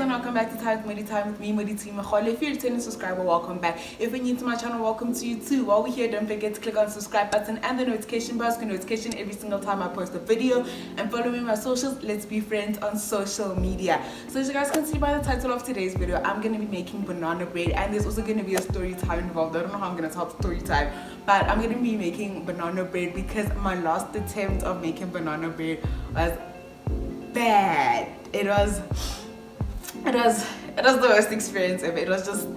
and welcome back to Time with Time with me, Moditi Machole. If you're a returning subscriber, welcome back. If you're new to my channel, welcome to you too. While we're here, don't forget to click on the subscribe button and the notification bell, get notification every single time I post a video, and follow me on my socials. Let's be friends on social media. So as you guys can see by the title of today's video, I'm going to be making banana bread, and there's also going to be a story time involved. I don't know how I'm going to tell story time, but I'm going to be making banana bread because my last attempt of making banana bread was bad. It was the worst experience ever. It was just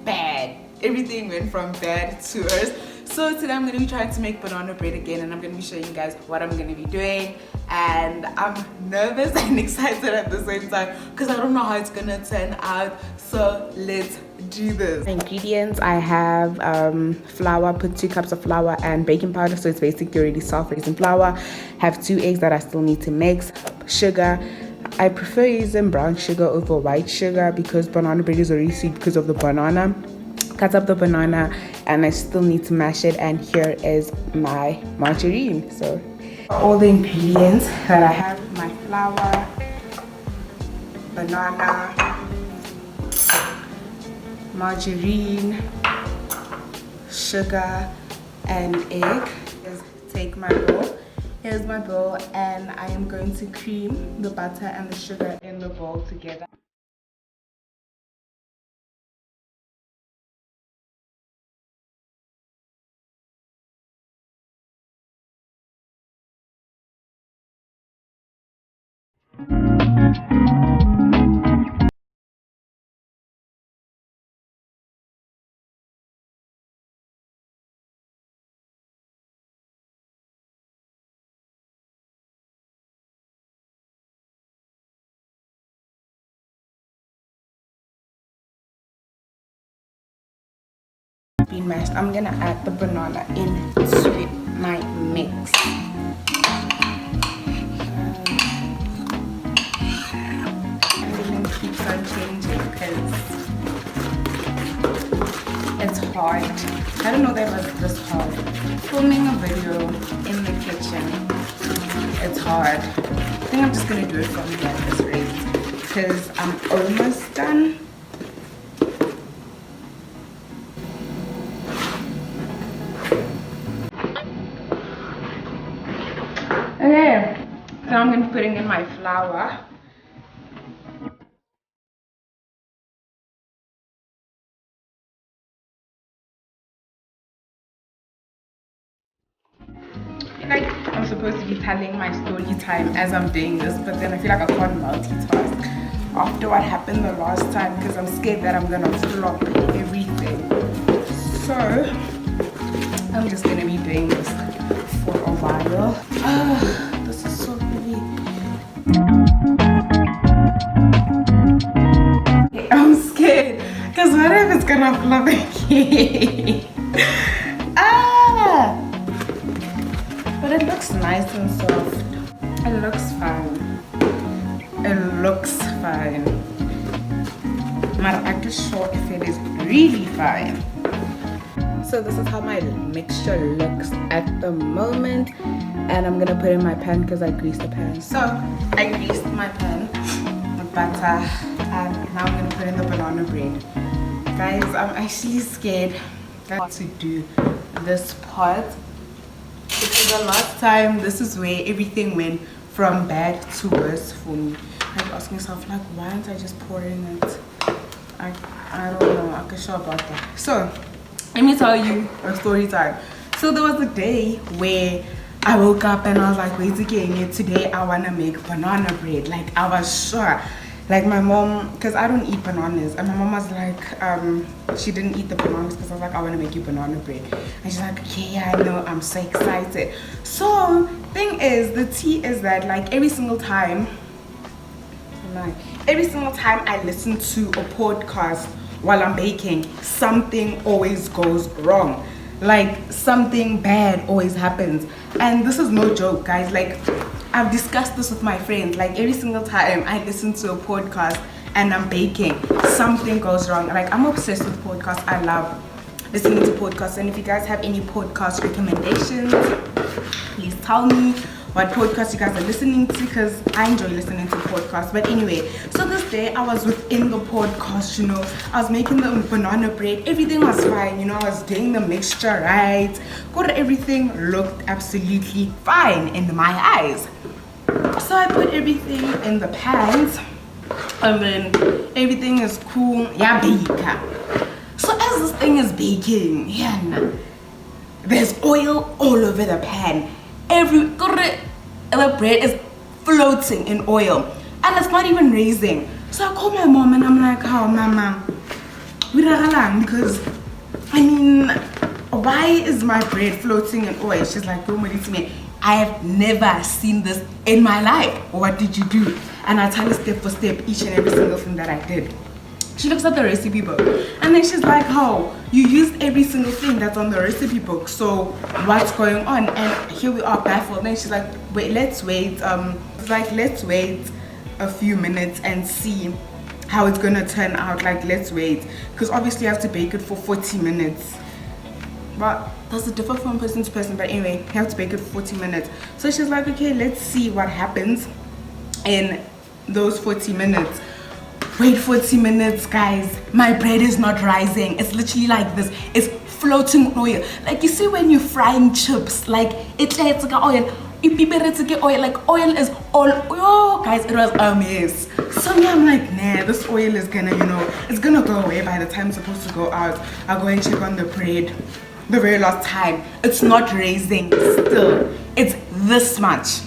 bad. Everything went from bad to worse. So today I'm going to be trying to make banana bread again, and I'm going to be showing you guys what I'm going to be doing. And I'm nervous and excited at the same time because I don't know how it's going to turn out. So let's do this. Ingredients: I have flour, put 2 cups of flour and baking powder, so it's basically already self-raising flour. Have 2 eggs that I still need to mix, sugar. I prefer using brown sugar over white sugar because banana bread is already sweet because of the banana. Cut up the banana and I still need to mash it, and here is my margarine. So all the ingredients that I have: my flour, banana, margarine, sugar, and egg. Take my bowl. Here's my bowl, and I am going to cream the butter and the sugar in the bowl together. Being mashed, I'm gonna add the banana into my mix. Everything keeps on changing because it's hard. I don't know that it was this hard. Filming a video in the kitchen, it's hard. I think I'm just gonna do it from here at this rate because I'm almost done. Okay, so I'm going to be putting in my flour. Like, I'm supposed to be telling my story time as I'm doing this, but then I feel like I can't multitask after what happened the last time because I'm scared that I'm going to flop everything. So, I'm just going to be doing this for a while. This is so heavy. I'm scared because what if it's gonna flop again? But it looks nice and soft. It looks fine. It looks fine. But I'm just sure if it is really fine. So this is how my mixture looks at the moment, and I'm gonna put in my pan because I greased the pan. So I greased my pan with butter, and now I'm gonna put in the banana bread. Guys, I'm actually scared to do this part because the last time this is where everything went from bad to worse for me. Like asking myself, like, why aren't I just pouring it? I don't know. I can show about that. So let me tell you a story time. So there was a day where I woke up and I was like, wait again, today I want to make banana bread. Like, I was sure. Like my mom, because I don't eat bananas, and my mom was like, she didn't eat the bananas because I was like, I want to make you banana bread. And she's like, okay, yeah, I know, I'm so excited. So thing is, the tea is that like every single time I listen to a podcast while I'm baking, something always goes wrong. Like something bad always happens, and this is no joke, guys. Like I've discussed this with my friends. Like every single time I listen to a podcast and I'm baking, something goes wrong. Like I'm obsessed with podcasts. I love listening to podcasts, and if you guys have any podcast recommendations, please tell me. what podcast you guys are listening to, because I enjoy listening to podcasts. But anyway, so this day I was within the podcast, you know, I was making the banana bread, everything was fine, you know, I was doing the mixture right, everything looked absolutely fine in my eyes. So I put everything in the pans, and then everything is cool. Yeah, baker. So as this thing is baking, yeah, there's oil all over the pan. The bread is floating in oil, and it's not even raising. So I call my mom and I'm like, "Oh, mama, because I mean, why is my bread floating in oil?" She's like, "Don't worry to me. I have never seen this in my life. What did you do?" And I tell her step for step each and every single thing that I did. She looks at the recipe book and then she's like, "Oh, you used every single thing that's on the recipe book, so what's going on?" And here we are baffled. Then she's like, "Wait, let's wait. Let's wait a few minutes and see how it's gonna turn out. Like, let's wait, because obviously you have to bake it for 40 minutes. But does it differ from person to person? But anyway, you have to bake it for 40 minutes. So she's like, "Okay, let's see what happens in those 40 minutes." Wait 40 minutes, guys. My bread is not rising. It's literally like this. It's floating oil. Like, you see when you're frying chips, like it's like oil. Oil, like oil is all. Oh, guys, it was a mess. So yeah, I'm like, nah, this oil is gonna, you know, it's gonna go away by the time it's supposed to go out. I'll go and check on the bread. The very last time, it's not raising still. It's this much.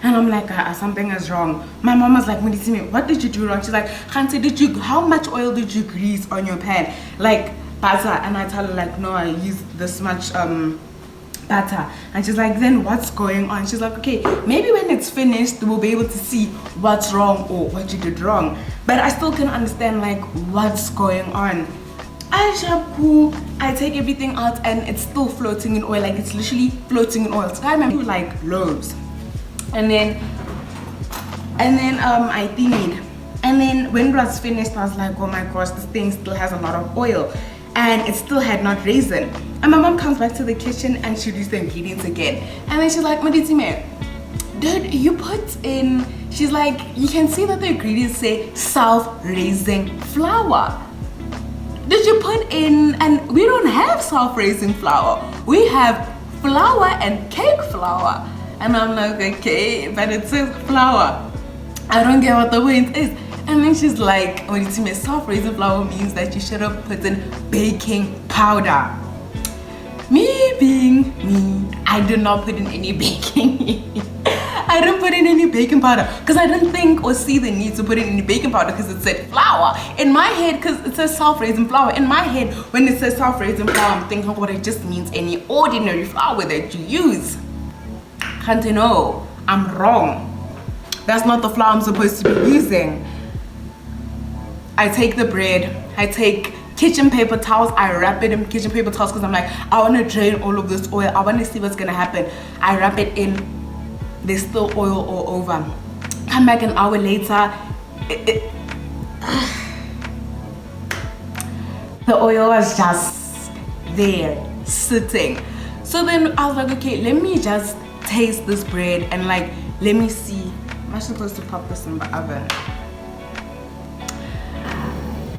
And I'm like, something is wrong. My mom was like, "Moditsime, what did you do wrong?" She's like, "Khanti, how much oil did you grease on your pan? Like butter?" And I tell her like, "No, I used this much butter." And she's like, "Then what's going on?" She's like, "Okay, maybe when it's finished, we'll be able to see what's wrong or what you did wrong." But I still can't understand like what's going on. I take everything out and it's still floating in oil. Like, it's literally floating in oil. So I remember like loaves. And then I thinned. And then when it was finished, I was like, "Oh my gosh, this thing still has a lot of oil," and it still had not risen. And my mom comes back to the kitchen and she reads the ingredients again. And then she's like, "Moditsime, did you put in," she's like, "you can see that the ingredients say self-raising flour. Did you put in," and we don't have self-raising flour. We have flour and cake flour. And I'm like, "Okay, but it says flour. I don't get what the point is." And then she's like, "When you see self-raising flour means that you should have put in baking powder." Me being me, I did not put in any baking. I didn't put in any baking powder because I didn't think or see the need to put in any baking powder because it said flour. In my head, because it says self-raising flour, in my head, when it says self-raising flour, I'm thinking what it just means any ordinary flour that you use. Can't you know? I'm wrong. That's not the flour I'm supposed to be using. I take the bread, I take kitchen paper towels, I wrap it in kitchen paper towels because I'm like, I want to drain all of this oil. I want to see what's gonna happen. I wrap it in. There's still oil all over. Come back an hour later. The oil was just there, sitting. So then I was like, okay, let me just taste this bread and like, let me see. Am I supposed to pop this in the oven?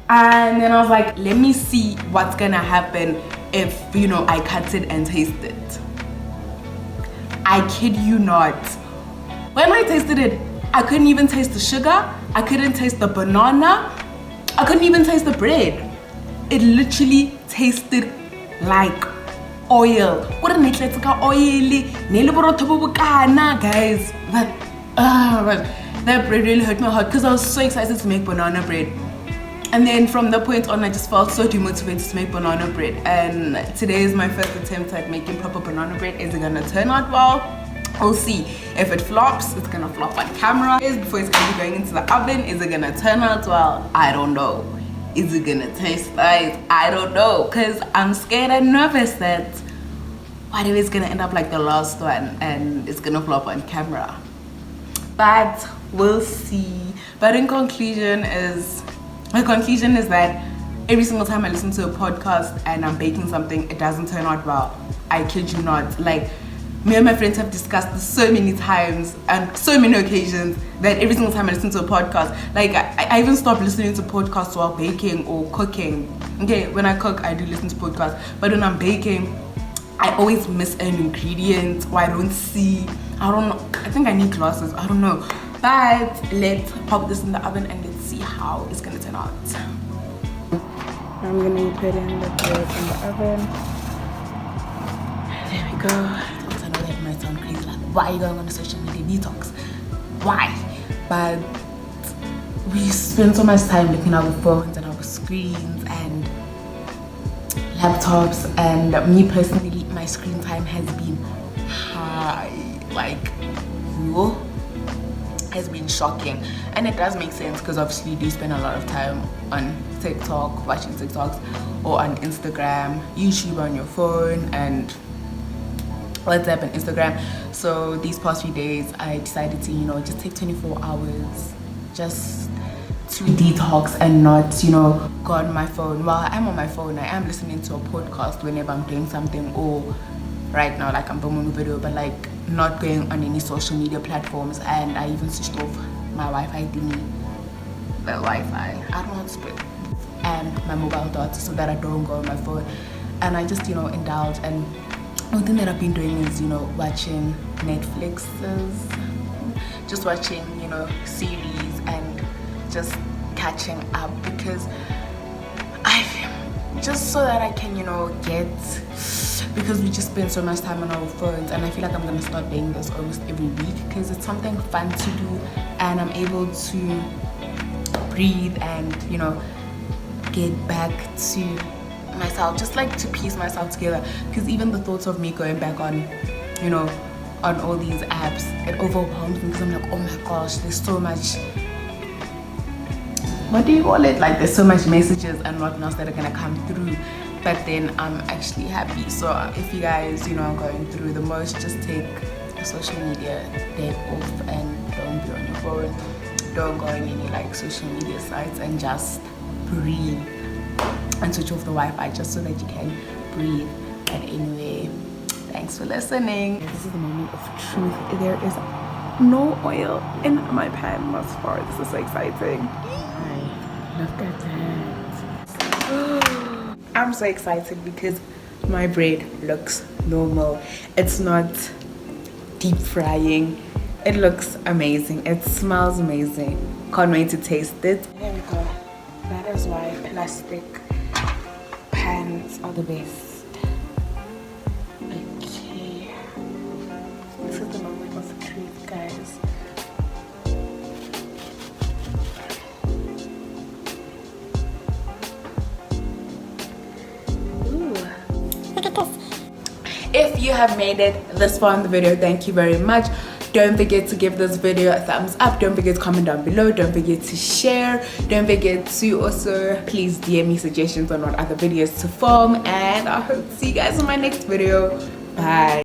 And then I was like, let me see what's gonna happen if, you know, I cut it and taste it. I kid you not. When I tasted it, I couldn't even taste the sugar. I couldn't taste the banana. I couldn't even taste the bread. It literally tasted like oil. What a nice oily. Guys, that bread really hurt my heart because I was so excited to make banana bread. And then from that point on, I just felt so demotivated to make banana bread. And today is my first attempt at making proper banana bread. Is it gonna turn out well? We'll see. If it flops, it's gonna flop on camera. Before it's gonna be going into the oven, is it gonna turn out well? I don't know. Is it gonna taste nice? I don't know, because I'm scared and nervous that what if it's gonna end up like the last one and it's gonna flop on camera. But we'll see. But in conclusion is, my conclusion is that every single time I listen to a podcast and I'm baking something, it doesn't turn out well. I kid you not. Like, me and my friends have discussed this so many times and so many occasions that every single time I listen to a podcast, like I even stopped listening to podcasts while baking or cooking. Okay, when I cook, I do listen to podcasts, but when I'm baking, I always miss an ingredient or I don't see. I don't know. I think I need glasses. I don't know. But let's pop this in the oven and let's see how it's gonna turn out. I'm gonna put in the bread in the oven. There we go. I know that might sound crazy, like why are you going on a social media detox? Why? But we spend so much time looking at our phones and our screens and laptops, and me personally, my screen time has been high, like whoa, has been shocking. And it does make sense because obviously you spend a lot of time on TikTok, watching TikToks, or on Instagram, YouTube on your phone, and WhatsApp and Instagram. So these past few days I decided to, just take 24 hours just to detox and not, go on my phone. While I'm on my phone, I am listening to a podcast whenever I'm doing something, or right now like I'm filming a video, but like not going on any social media platforms. And I even switched off my Wi-Fi thingy, the Wi-Fi, I don't know how to spell, and my mobile data, so that I don't go on my phone. And I just, indulge. And one thing that I've been doing is, watching Netflixes, just watching, series and just catching up, because just so that I can, because we just spend so much time on our phones, and I feel like I'm gonna start doing this almost every week because it's something fun to do, and I'm able to breathe and, get back to myself, just like to piece myself together. Because even the thoughts of me going back on, on all these apps, it overwhelms me, because I'm like, oh my gosh, there's so much, what do you call it, like there's so much messages and whatnot that are gonna come through. But then I'm actually happy. So if you guys, are going through the most, just take a social media day off and don't be on your phone, don't go on any like social media sites, and just breathe and switch off the Wi-Fi just so that you can breathe. But anyway, thanks for listening. This is the moment of truth. There is no oil in my pan thus far. This is so exciting. Look at that. I'm so excited because my bread looks normal. It's not deep frying. It looks amazing. It smells amazing. Can't wait to taste it. There we go. That is why plastic pans are the best. Okay. This is the moment of truth, guys. If you have made it this far in the video, thank you very much. Don't forget to give this video a thumbs up. Don't forget to comment down below. Don't forget to share. Don't forget to also please DM me suggestions on what other videos to film. And I hope to see you guys in my next video. Bye.